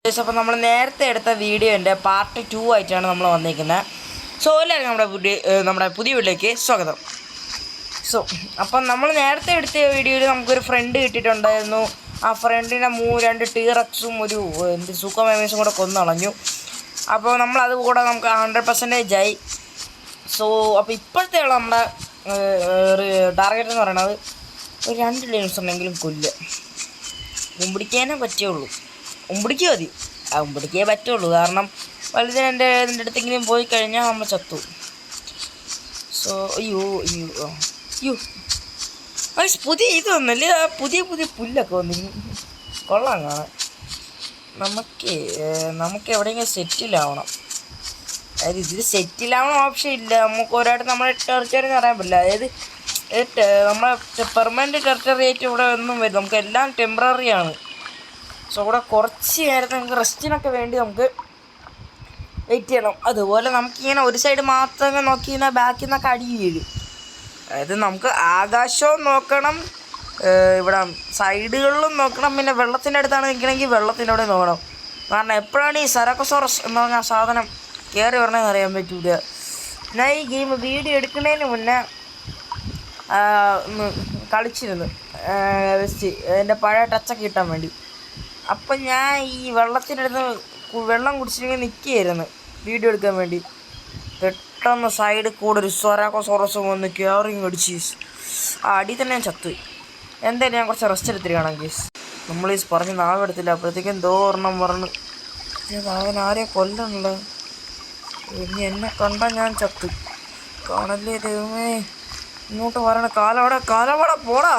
അപ്പോൾ നമ്മൾ നേരത്തെ എടുത്ത വീഡിയോൻ്റെ പാർട്ട് 2 ആയിട്ടാണ് നമ്മൾ വന്നിരിക്കുന്നത്. സോ എല്ലാവർക്കും നമ്മുടെ പുതിയ വീഡിയോയിലേക്ക് സ്വാഗതം. സോ അപ്പം നമ്മൾ നേരത്തെ എടുത്ത വീഡിയോയിൽ നമുക്കൊരു ഫ്രണ്ട് കിട്ടിയിട്ടുണ്ടായിരുന്നു. ആ ഫ്രണ്ടിനെ 2 ടീറക്സും ഒരു സൂക്കോ മെമേഴ്സും കൂടെ കൊന്നളഞ്ഞു. അപ്പോൾ നമ്മളത് കൂടെ നമുക്ക് 100% ആയി. സോ അപ്പോൾ ഇപ്പോഴത്തെ നമ്മുടെ ടാർഗറ്റ് എന്ന് പറയുന്നത് ഒരു 2 ഡൈനോസർ ഉണ്ടെങ്കിലും കൊല്ലുക. ഉമ്പിടിക്കാനേ പറ്റുള്ളൂ, ഉമ്പിടിക്കുക മതി, ഉമ്പിടിക്കേ പറ്റുള്ളൂ. കാരണം വലുതിനെ ഇതിൻ്റെ അടുത്തെങ്കിലും പോയി കഴിഞ്ഞാൽ നമ്മൾ ചത്തു. സോ അയ്യോ പുതിയ ഇത് വന്നല്ലേ, പുതിയ പുല്ലൊക്കെ വന്നിരുന്നു, കൊള്ളാം കാണാൻ. നമുക്ക് എവിടെയെങ്കിലും സെറ്റിലാവണം. അതായത് ഇതിൽ സെറ്റിലാവണം ഓപ്ഷൻ ഇല്ല. നമുക്ക് ഒരായിട്ട് നമ്മുടെ ടെറിറ്ററി എന്ന് പറയാൻ പറ്റില്ല. അതായത് നമ്മളെ പെർമനൻറ്റ് ടെറിറ്ററി ആയിട്ട് ഇവിടെ ഒന്നും വരും. നമുക്ക് എല്ലാം ടെമ്പററി ആണ്. സോ ഇവിടെ കുറച്ച് നേരത്തെ നമുക്ക് റെസ്റ്റിനൊക്കെ വേണ്ടി നമുക്ക് വെയിറ്റ് ചെയ്യണം. അതുപോലെ നമുക്കിങ്ങനെ ഒരു സൈഡ് മാത്രം നോക്കി കഴിഞ്ഞാൽ ബാക്കിൽ നിന്നൊക്കെ അടി വീഴും. അതായത് നമുക്ക് ആകാശവും നോക്കണം, ഇവിടെ സൈഡുകളിലും നോക്കണം, പിന്നെ വെള്ളത്തിൻ്റെ അടുത്താണ് നിൽക്കണമെങ്കിൽ വെള്ളത്തിൻ്റെ അവിടെ നോക്കണം. കാരണം എപ്പോഴാണ് ഈ സെറാക്കോസോറസ് എന്ന് പറഞ്ഞ സാധനം കയറി വരണമെന്ന് അറിയാൻ പറ്റൂല. ഞാൻ ഈ ഗെയിം വീഡിയോ എടുക്കുന്നതിന് മുന്നേ ഒന്ന് കളിച്ചിരുന്നു വെസ്റ്റ് എൻ്റെ പഴയ ടച്ചൊക്കെ കിട്ടാൻ വേണ്ടി. അപ്പം ഞാൻ ഈ വെള്ളത്തിനടുത്ത് വെള്ളം കുടിച്ചിട്ട് നിൽക്കുകയായിരുന്നു വീഡിയോ എടുക്കാൻ വേണ്ടി. പെട്ടെന്ന് സൈഡിൽ കൂടെ ഒരു സെറാക്കോസോറസ് വന്ന് കയറിങ് അടിച്ച് ആ അടി തന്നെ ഞാൻ ചത്തുപോയി. എന്തായാലും ഞാൻ കുറച്ച് റെസ്റ്റ് എടുത്തിരിക്കണം കേസ്. നമ്മൾ ഈ പറഞ്ഞ് നാവെടുത്തില്ല, അപ്പോഴത്തേക്കും എന്തോ ഒരെണ്ണം പറഞ്ഞു അവൻ ആരെയും കൊല്ലണല്ലോ. ഇനി എന്നെ കണ്ടാൽ ഞാൻ ചത്തു. കാണല്ലേ ദൈവമേ, ഇങ്ങോട്ട് വരണ കാലവട പോടാ.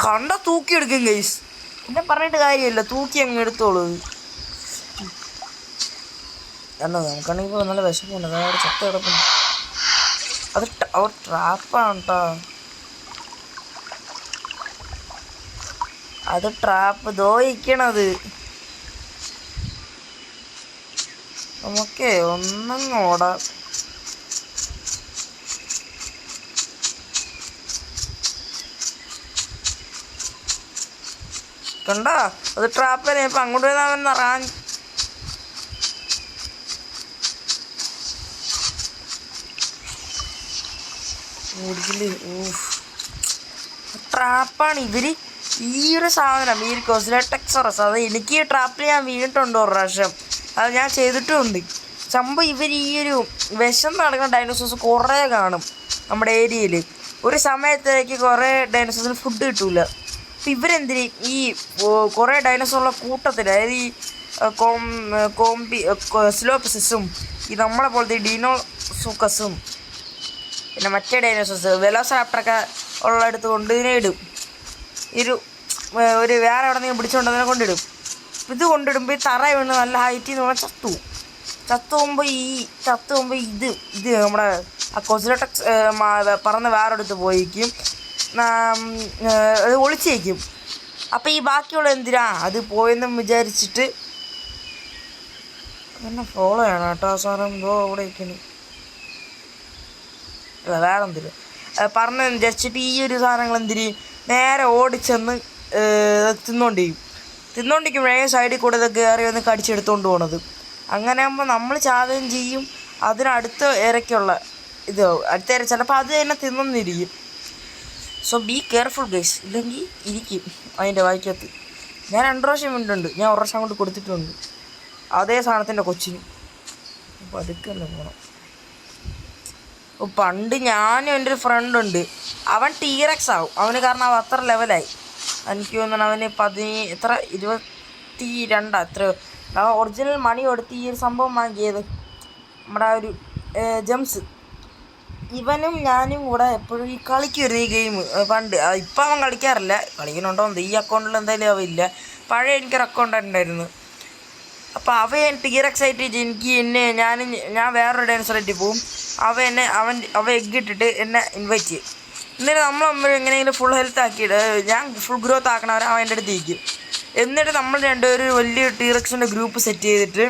കണ്ട തൂക്കിയെടുക്കും ഗൈസ്, പിന്നെ പറഞ്ഞിട്ട് കാര്യമില്ല, തൂക്കി അങ്ങ് എടുത്തോളൂ. അല്ല നമുക്കാണെങ്കിൽ ഇപ്പോൾ നല്ല വിശപ്പുണ്ട്, അവിടെ ചത്ത കിടപ്പുണ്ട്. അത് അവർ ട്രാപ്പാണ് കേട്ടോ, അത് ട്രാപ്പ് ദോഹിക്കണത്. നമുക്കേ ഒന്നങ്ങോടാ. കണ്ടാ അത് ട്രാപ്പല്ലേ. ഇപ്പം അങ്ങോട്ട് വരുന്നവൻ നിറാൻ ട്രാപ്പാണ് ഇവര്. ഈ ഒരു സാധനം ഈ ഒരു കൊസ്ലെറ്റക്സറസ് അത് എനിക്ക് ഈ ട്രാപ്പിൽ ഞാൻ വീണിട്ടുണ്ട് ഒരു പ്രാവശ്യം, അത് ഞാൻ ചെയ്തിട്ടുമുണ്ട്. സംഭവം ഇവർ ഈ ഒരു വിഷം നടക്കുന്ന ഡൈനോസോഴ്സ് കുറേ കാണും നമ്മുടെ ഏരിയയിൽ. ഒരു സമയത്തേക്ക് കുറേ ഡൈനോസോഴ്സിന് ഫുഡ് കിട്ടൂല. അപ്പം ഇവരെന്തിന് ഈ കുറേ ഡൈനോസറുള്ള കൂട്ടത്തിൽ, അതായത് ഈ സ്ലോപ്പസിസും ഈ നമ്മളെ പോലത്തെ ഡിനോസൂക്കസും പിന്നെ മറ്റേ ഡൈനോസോഴ്സ് വെലോസിറാപ്റ്ററൊക്കെ ഉള്ളടുത്ത് കൊണ്ട് ഇതിനെ ഇടും. ഒരു വേറെ എവിടെ നിന്ന് പിടിച്ചുകൊണ്ട് കൊണ്ടിടും. ഇത് കൊണ്ടിടുമ്പോൾ ഈ തറ വീണ് നല്ല ഹൈറ്റിൽ നിന്ന് പറഞ്ഞാൽ ചത്തുപോകുമ്പോൾ ഇത് നമ്മുടെ ആ കൊസ്ലെറ്റക്സ് പറന്ന് വേറെ അടുത്ത് പോയിരിക്കും, അത് ഒളിച്ചേക്കും. അപ്പം ഈ ബാക്കിയുള്ള എന്തിനാ അത് പോയെന്നും വിചാരിച്ചിട്ട് എന്നെ ഫോളോ ചെയ്യണം കേട്ടോ. സാധനം എന്തോ അവിടെ ഇരിക്കുന്നു, അല്ല വേറെ എന്തിന് പറഞ്ഞെന്ന് വിചാരിച്ചിട്ട് ഈ ഒരു സാധനങ്ങൾ എന്തിന് നേരെ ഓടിച്ചെന്ന് തിന്നോണ്ടിരിക്കുമ്പോഴേ സൈഡിൽ കൂടെ ഇതൊക്കെ കയറി വന്ന് കടിച്ചെടുത്തുകൊണ്ട് പോകണത്. അങ്ങനെ ആകുമ്പോൾ നമ്മൾ ചാകുകയും ചെയ്യും. അതിനടുത്ത ഇരയ്ക്കുള്ള അടുത്ത ഇര ചിലപ്പോൾ അത് തന്നെ തിന്നൊന്നിരിക്കും. സോ ബി കെയർഫുൾ ഗൈസ്, ഇല്ലെങ്കിൽ ഇരിക്കും അതിൻ്റെ വായിക്കകത്ത്. ഞാൻ 2 പ്രാവശ്യം വീണിട്ടുണ്ട്, ഞാൻ 1 പ്രാവശ്യം അങ്ങോട്ട് കൊടുത്തിട്ടുണ്ട് അതേ സാധനത്തിൻ്റെ കൊച്ചിന്. അപ്പോൾ അതൊക്കെ തന്നെ പോകണം. പണ്ട് ഞാനും എൻ്റെ ഒരു ഫ്രണ്ടുണ്ട്, അവൻ ടീറക്സ് ആവും അവന്, കാരണം അവൻ അത്ര ലെവലായി. എനിക്ക് തോന്നുന്നു അവന് 22 അത്ര. അവൻ ഒറിജിനൽ മണി കൊടുത്ത് ഈ ഒരു സംഭവം വാങ്ങിയത് നമ്മുടെ ആ ഒരു ജംസ്. ഇവനും ഞാനും കൂടെ എപ്പോഴും ഈ കളിക്കുമായിരുന്നു ഈ ഗെയിം പണ്ട്. ഇപ്പം അവൻ കളിക്കാറില്ല, കളിക്കുന്നുണ്ടോ എന്ന് ഈ അക്കൗണ്ടിൽ എന്തായാലും അവയില്ല. പഴയ എനിക്കൊരു അക്കൗണ്ട് ഉണ്ടായിരുന്നു. അപ്പോൾ അവൻ ടീറക്സ് ആയിട്ട് ഞാൻ വേറൊരു ഡൈനോസറായിട്ട് പോവും. അവൻ എഗ് ഇട്ടിട്ട് എന്നെ ഇൻവൈറ്റ് ചെയ്യും. എന്നിട്ട് നമ്മൾ എങ്ങനെയെങ്കിലും ഫുൾ ഹെൽത്ത് ആക്കിയിട്ട് ഞാൻ ഫുൾ ഗ്രോത്ത് ആക്കണവരെ അവൻ എൻ്റെ അടുത്ത് ഇരിക്കും. എന്നിട്ട് നമ്മൾ രണ്ടുപേരും വലിയ ടീറക്സിൻ്റെ ഗ്രൂപ്പ് സെറ്റ് ചെയ്തിട്ട്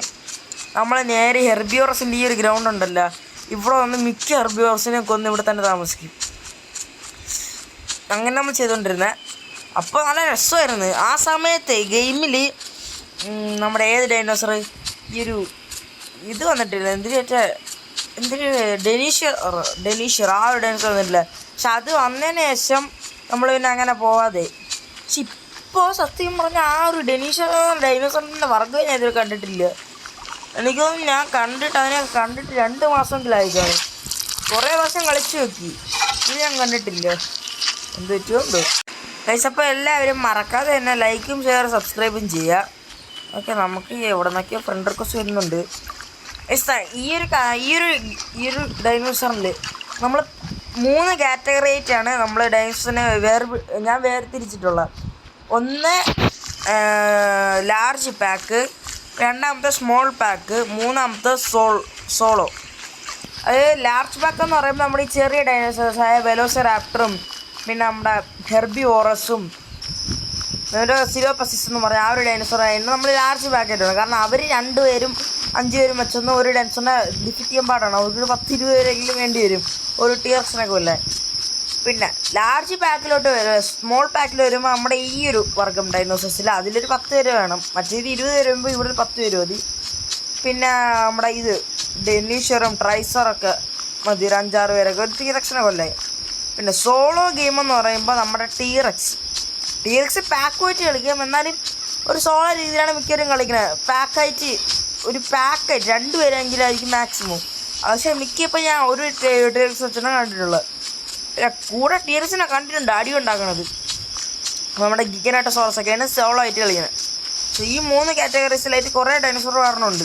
നമ്മൾ നേരെ ഹെർബിയോറസിൻ്റെ ഈ ഒരു ഗ്രൗണ്ട് ഉണ്ടല്ലോ, ഇവിടെ വന്ന് മിക്ക ഹെർബിയോറസിനെ കൊന്ന് ഇവിടെ തന്നെ താമസിക്കും. അങ്ങനെ നമ്മൾ ചെയ്തുകൊണ്ടിരുന്നത്. അപ്പോൾ നല്ല രസമായിരുന്നു ആ സമയത്ത്. ഗെയിമിൽ നമ്മുടെ ഏത് ഡൈനോസർ ഈ ഒരു ഇത് വന്നിട്ടില്ല, എന്തിന് ഡെനീഷ്യർ ആ ഒരു ഡൈനോസർ വന്നിട്ടില്ല. പക്ഷെ അത് വന്നതിന് ശേഷം നമ്മൾ പിന്നെ അങ്ങനെ പോവാതെ. പക്ഷെ ഇപ്പോൾ സത്യം പറഞ്ഞാൽ ആ ഒരു ഡൈനോസറിൻ്റെ വർഗ്ഗം ഞാൻ ഇതിൽ കണ്ടിട്ടില്ല. എനിക്ക് തോന്നുന്നു ഞാൻ അതിനെ കണ്ടിട്ട് 2 മാസമെങ്കിലായിക്കാണ്. കുറേ വർഷം കളിച്ചു നോക്കി, ഇത് ഞാൻ കണ്ടിട്ടില്ല. എന്ത് പറ്റുമോ ഗൈസ്. അപ്പോൾ എല്ലാവരും മറക്കാതെ തന്നെ ലൈക്കും ഷെയറും സബ്സ്ക്രൈബും ചെയ്യുക. ഓക്കെ, നമുക്ക് എവിടെ നിന്നൊക്കെയോ ഫ്രണ്ട് റിക്വസ്റ്റ് വരുന്നുണ്ട്. ഈ ഒരു ഡൈനോസറിൽ നമ്മൾ 3 കാറ്റഗറി ആയിട്ടാണ് നമ്മൾ ഡൈനോസറിനെ ഞാൻ വേർതിരിച്ചിട്ടുള്ളത്. ഒന്ന് ലാർജ് പാക്ക്, രണ്ടാമത്തെ സ്മോൾ പാക്ക്, മൂന്നാമത്തെ സോളോ. അത് ലാർജ് പാക്ക് എന്ന് പറയുമ്പോൾ നമ്മുടെ ഈ ചെറിയ ഡൈനോസേഴ്സായ വെലോസിറാപ്റ്ററും പിന്നെ നമ്മുടെ ഹെർബിവോറസും സിലോപ്പസിസ് എന്ന് പറഞ്ഞാൽ ആ ഒരു ഡൈനോസറായിരുന്നു നമ്മൾ ലാർജ് പാക്കായിട്ടാണ്. കാരണം അവർ 2 പേരും 5 പേരും വെച്ചൊന്നും ഒരു ഡൈനോസറിനെ ഡിഫിറ്റ് ചെയ്യാൻ പാടാണ്. അവർക്ക് 10-20 പേരെങ്കിലും വേണ്ടി വരും ഒരു ടിയർസിനൊക്കെ കൊല്ലാൻ. പിന്നെ ലാർജ് പാക്കിലോട്ട് സ്മോൾ പാക്കിൽ വരുമ്പോൾ നമ്മുടെ ഈ ഒരു വർഗ്ഗം ഡൈനോസേഴ്സിൽ അതിലൊരു 10 പേര് വേണം. മറ്റേത് 20 പേര് വരുമ്പോൾ ഇവിടെ 10 പേര് മതി. പിന്നെ നമ്മുടെ ഇത് ഡെനീഷ്യറും ട്രൈസറൊക്കെ മതി, ഒരു 5-6 പേരൊക്കെ ഒരു ടീറക്സിനെ കൊല്ലായി. പിന്നെ സോളോ ഗെയിം എന്ന് പറയുമ്പോൾ നമ്മുടെ ടീറക്സ് പാക്കുമായിട്ട് കളിക്കാം. എന്നാലും ഒരു സോളോ രീതിയിലാണ് മിക്കവരും കളിക്കുന്നത്. പാക്കായിട്ട് 2 പേരെങ്കിലും ആയിരിക്കും മാക്സിമം. പക്ഷേ മിക്കപ്പോൾ ഞാൻ ഒരു ടീറക്സ് വെച്ചാണ് കണ്ടിട്ടുള്ളത്. പിന്നെ കൂടെ ടീറക്സിനെ കണ്ടിട്ടുണ്ട് അടി ഉണ്ടാക്കണത്. നമ്മുടെ ഗിഗനോട്ടോസോറസൊക്കെയാണ് സോളോ ആയിട്ട് കളിക്കുന്നത്. പക്ഷേ ഈ 3 കാറ്റഗറീസിലായിട്ട് കുറേ ഡൈനോസോർ വരണമുണ്ട്.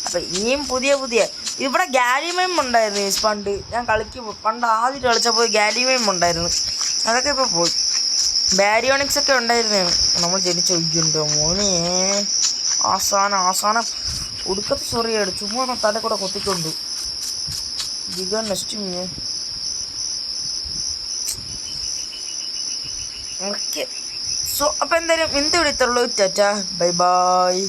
അപ്പം ഇനിയും പുതിയ ഇവിടെ ഗാലിമൈം ഉണ്ടായിരുന്നു. ഞാൻ പണ്ട് ആദ്യം കളിച്ചപ്പോൾ ഗാലിമൈം ഉണ്ടായിരുന്നു, അതൊക്കെ ഇപ്പോൾ പോയി. ബാരിയോണിക്സ് ഒക്കെ ഉണ്ടായിരുന്നു നമ്മൾ ജനിച്ച ഒഴിക്കുന്നുണ്ടോ മോനെ. അവസാനം ഒടുക്കത്തെ സോറിയാണ്, ചുമ്മാ തല കൂടെ കൊത്തിക്കൊണ്ടു ഗിഗ നെക്സ്റ്റ് മീ. ഓക്കെ, സോ അപ്പോൾ എന്തായാലും എന്ത് വിളിത്തുള്ളൂ. ടാറ്റാ, ബൈ.